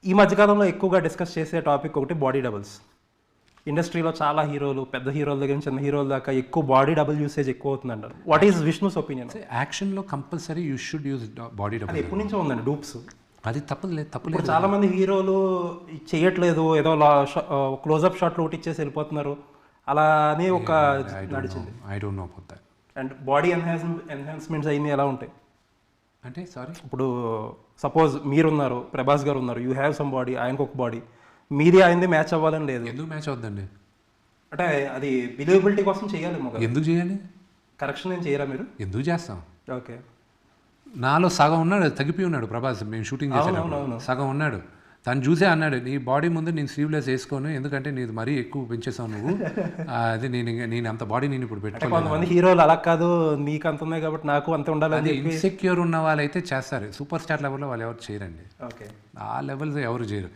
ఈ మధ్యకాలంలో ఎక్కువగా డిస్కస్ చేసే టాపిక్ ఒకటి బాడీ డబుల్స్. ఇండస్ట్రీలో చాలా హీరోలు, పెద్ద హీరోల దగ్గర నుంచి చిన్న హీరోల దాకా ఎక్కువ బాడీ డబుల్ యూసేజ్ ఎక్కువ అవుతుంది అంటారు. What is Vishnu's opinion? యాక్షన్లో compulsory you should use body అది డబుల్. ఎప్పటి నుంచో ఉందండి డూప్స్. అది తప్పలేదు ఇప్పుడు తప్పలేదు. చాలా మంది హీరోలు చేయట్లేదు, ఏదో క్లోజప్ షాట్లు ఒకటి ఇచ్చేసి వెళ్ళిపోతున్నారు, అలా అని ఒక నడిచింది. I don't know about that. And body enhancements అయింది ఎలా ఉంటాయి అంటే సారీ, ఇప్పుడు సపోజ్ మీరున్నారు, ప్రభాస్ గారు ఉన్నారు, యూ హ్యావ్ సమ్ బాడీ, ఆయనకు ఒక బాడీ, మీది ఆయనది మ్యాచ్ అవ్వాలని లేదు. ఎందుకు మ్యాచ్ అవుద్దండి? అంటే అది బిలీవబిలిటీ కోసం చేయాలేమో కదా. ఎందుకు చేయాలి? కరెక్షన్ ఏం చేయరా మీరు? ఎందుకు చేస్తాం? ఓకే, నాలో సగం ఉన్నాడు, తగ్గిపోయి ఉన్నాడు ప్రభాస్. మేము షూటింగ్ చేసేటప్పుడు అవునవును. సగం ఉన్నాడు. తను చూసే అన్నాడు, నీ బాడీ ముందు నేను స్లీవ్లెస్ వేసుకోను, ఎందుకంటే నీది మరీ ఎక్కువ పెంచేసావు నువ్వు. అది నేను అంత బాడీ నేను ఇప్పుడు పెట్టుకోలేదు. కొంతమంది హీరోలు అలా కాదు, నీకు అంత ఉన్నాయి కాబట్టి నాకు అంత ఉండాలని అది చెప్పి. ఇన్సెక్యూర్ ఉన్న వాళ్ళైతే చేస్తారు. సూపర్ స్టార్ లెవెల్లో వాళ్ళు ఎవరు చేయరండి. ఓకే, ఆ లెవెల్స్ ఎవరు చేయరు.